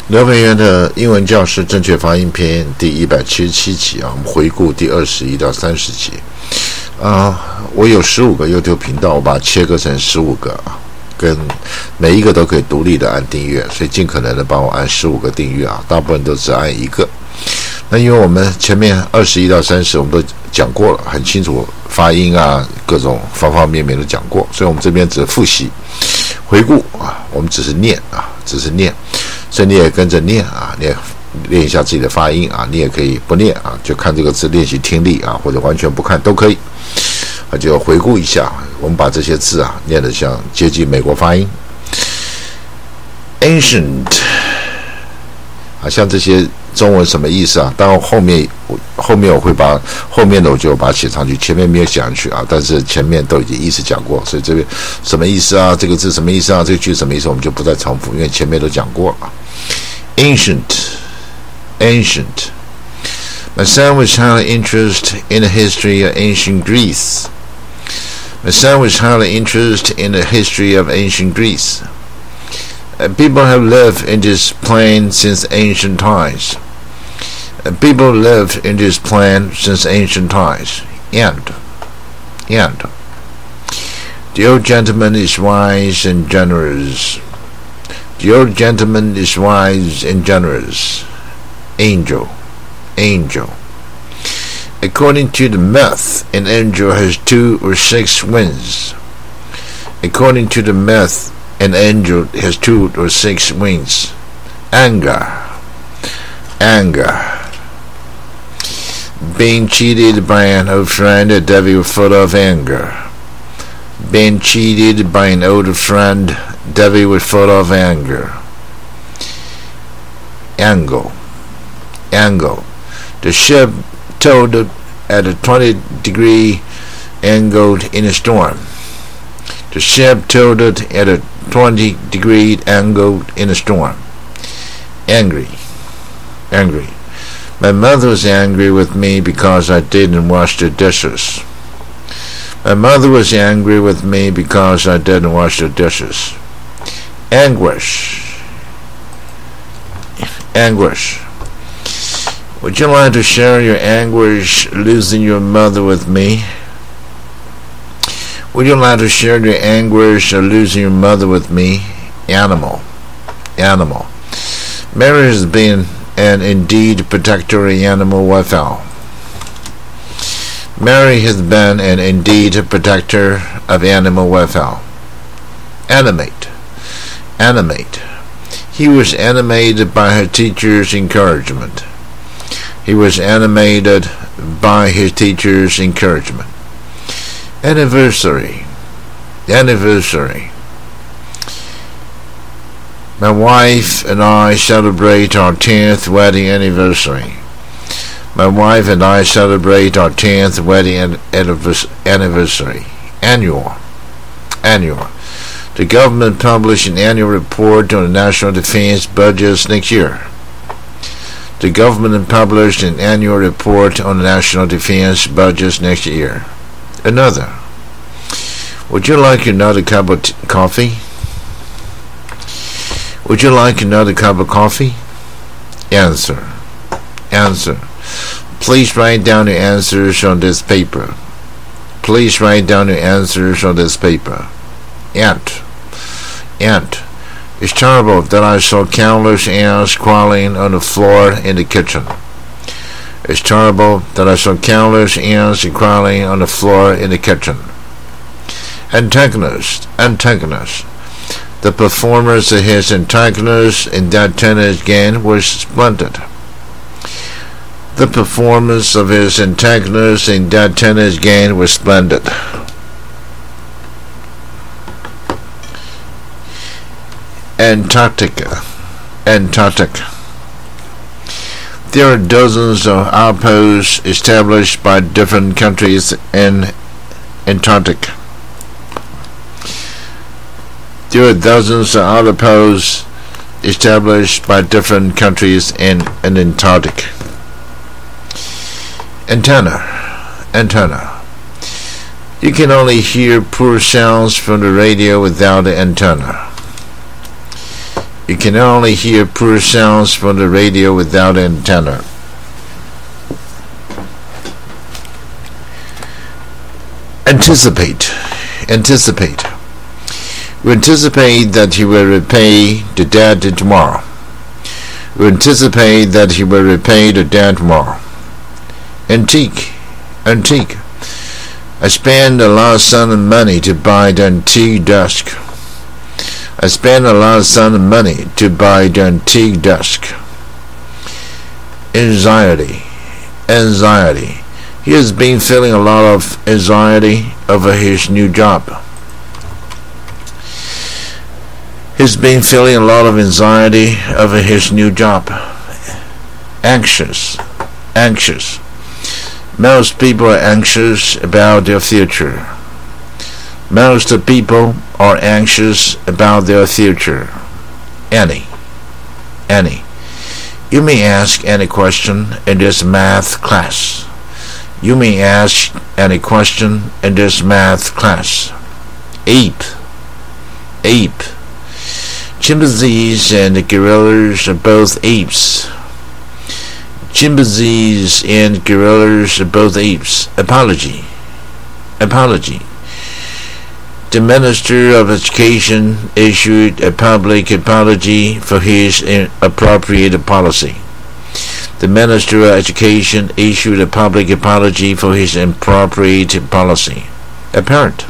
刘培元的英文教室正确发音篇第177集啊，我们回顾第21到30集我有15个 YouTube 频道，我把它切割成15个跟每一个都可以独立的按订阅，所以尽可能的帮我按15个订阅大部分都只按一个。那因为我们前面21到30我们都讲过了，很清楚发音各种方方面面都讲过，所以我们这边只是复习回顾我们只是念所以你也跟着念你也练一下自己的发音你也可以不念就看这个字练习听力或者完全不看都可以就回顾一下，我们把这些字念得像接近美国发音。 Ancient 像这些中文什么意思当然后面我会把后面的我就把它写上去，前面没有写上去但是前面都已经意思讲过，所以这边什么意思这个字什么意思这个句什么意思我们就不再重复，因为前面都讲过了。 Ancient My son was highly interested in the history of ancient Greece. My son was highly interested in the history of ancient Greece. People have lived in this plain since ancient times. People lived in this plain since ancient times. End. The old gentleman is wise and generous. The old gentleman is wise and generous. Angel. According to the myth, an angel has 2 or 6 wings. According to the myth, an angel has 2 or 6 wings. Anger. Being cheated by an old friend, the devil full of anger. Being cheated by an old friend, devil was full of anger. Angle. The ship towed at a 20-degree angle in a storm. The ship towed at a 20-degree angle in a storm. Angry. My mother was angry with me because I didn't wash the dishes. My mother was angry with me because I didn't wash the dishes. Anguish. Would you like to share your anguish losing your mother with me? Would you like to share your anguish of losing your mother with me? Animal. Mary has been and indeed protector of animal welfare. Mary has been and indeed a protector of animal welfare. Animate. He was animated by her teacher's encouragement. Anniversary. My wife and I celebrate our 10th wedding anniversary. Annual. The government published an annual report on the national defense budgets next year. Another. Would you like another cup of coffee? Answer. Please write down your answers on this paper. Ant. It's terrible that I saw countless ants crawling on the floor in the kitchen. Antagonist. The performance of his antagonist in that tennis game was splendid. Antarctica. There are dozens of outposts established by different countries in Antarctica. Antenna. You can only hear poor sounds from the radio without the antenna. You can only hear poor sounds from the radio without an antenna. Anticipate. We anticipate that he will repay the debt tomorrow. We anticipate that he will repay the debt tomorrow. Antique. I spent a lot of sun and money to buy the antique desk. I spent a lot of sun and money to buy the antique desk. Anxiety. He has been feeling a lot of anxiety over his new job. He's been feeling a lot of anxiety over his new job. Anxious. Most people are anxious about their future. Most people are anxious about their future. Any. You may ask any question in this math class. Ape. Chimpanzees and gorillas are both apes. Apology. The Minister of Education issued a public apology for his inappropriate policy. The Minister of Education issued a public apology for his inappropriate policy. Apparent.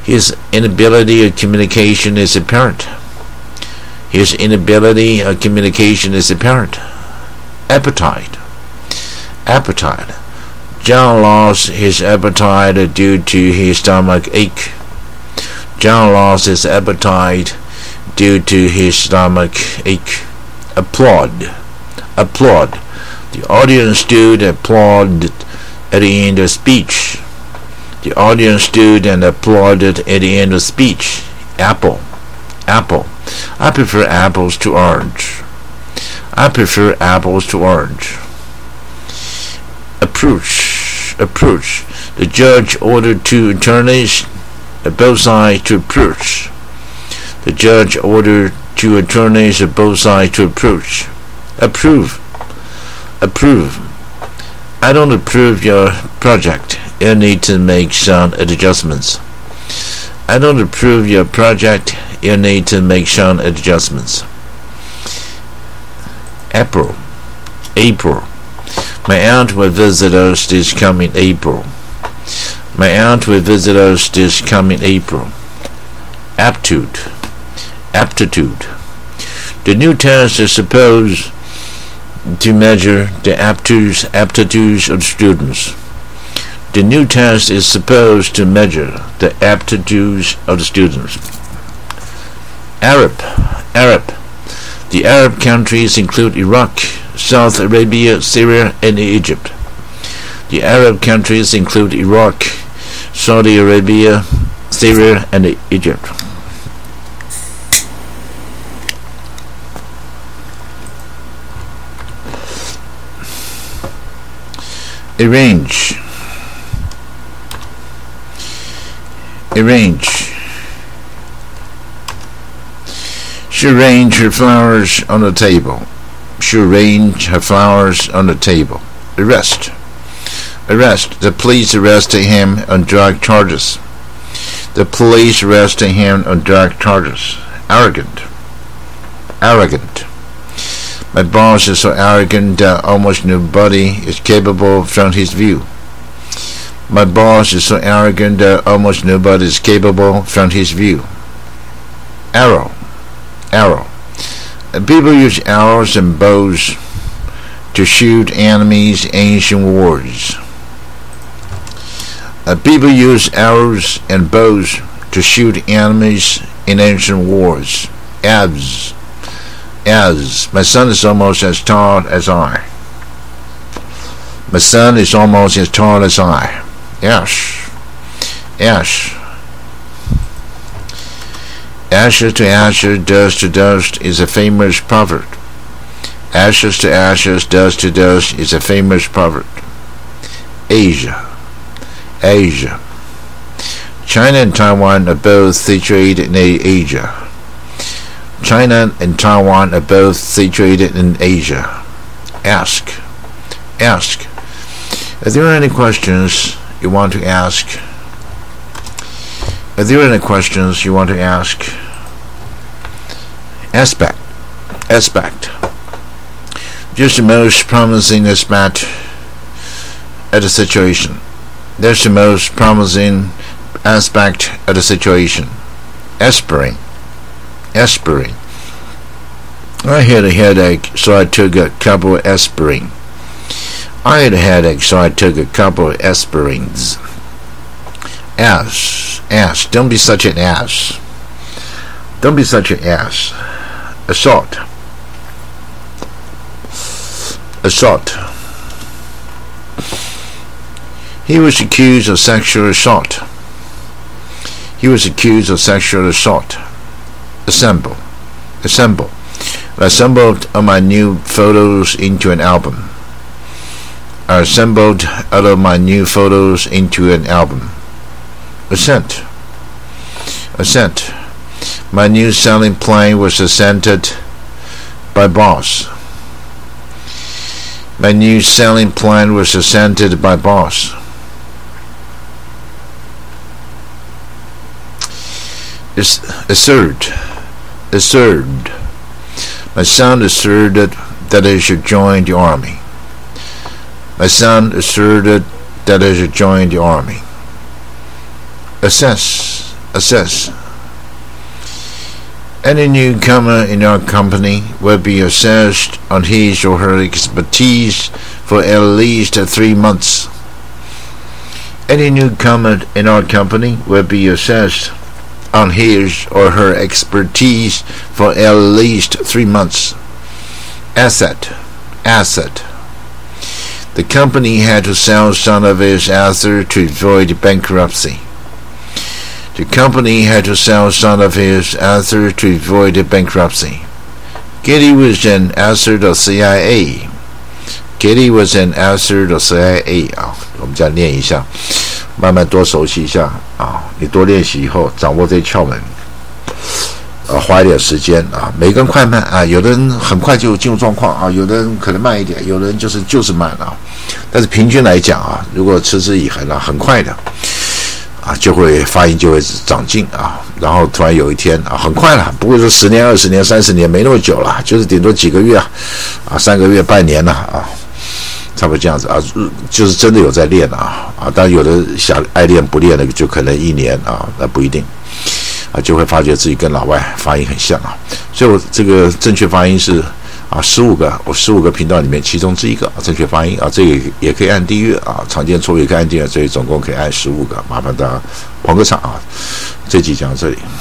His inability of communication is apparent. Appetite. John lost his appetite due to his stomach ache. Applaud. The audience stood and applauded at the end of speech. Apple. I prefer apples to orange. Approach. The judge ordered two attorneys at both sides to approach. Approve. I don't approve your project. You need to make some adjustments. April. My aunt will visit us this coming April. Aptitude. The new test is supposed to measure the aptitudes of students. Arab. The Arab countries include Iraq, Saudi Arabia, Syria, and Egypt. Arrange. She arranged her flowers on the table. Arrest. The police arrested him on drug charges. Arrogant. My boss is so arrogant that almost nobody is capable from his view. Arrow. People use arrows and bows to shoot enemies in ancient wars. My son is almost as tall as I. Yes. Ashes to ashes, dust to dust is a famous proverb. Asia. China and Taiwan are both situated in Asia. China and Taiwan are both situated in Asia. Ask. Are there any questions you want to ask? Aspect. Just the most promising aspect of the situation. That's the most promising aspect of the situation. Aspirin. I had a headache, so I took a couple of aspirin. Ass. Don't be such an ass. Assault. He was accused of sexual assault. Assemble. I assembled all my new photos into an album. Assent. My new selling plan was assented by boss. Assert. My son asserted that I should join the army. Assess. Any newcomer in our company will be assessed on his or her expertise for at least 3 months. Asset. The company had to sell some of its assets to avoid bankruptcy. Getty was an asset of CIA. 啊，我们这样念一下，慢慢多熟悉一下啊。你多练习以后，掌握这些窍门，花一点时间啊。每个人快慢啊，有的人很快就进入状况啊，有的人可能慢一点，有的人就是慢啊。但是平均来讲啊，如果持之以恒啊，很快的啊，发音就会长进啊。然后突然有一天啊，很快了，不会说10年、20年、30年，没那么久了，就是顶多几个月啊，3个月、半年了啊。差不多这样子啊，就是真的有在练啊，当然有的爱练不练的就可能1年啊，那不一定啊，就会发觉自己跟老外发音很像啊，所以我这个正确发音是我15个频道里面其中之一个正确发音啊，这个也可以按订阅啊，常见错误也可以按订阅，所以总共可以按15个，麻烦大家捧个场啊，这集讲到这里。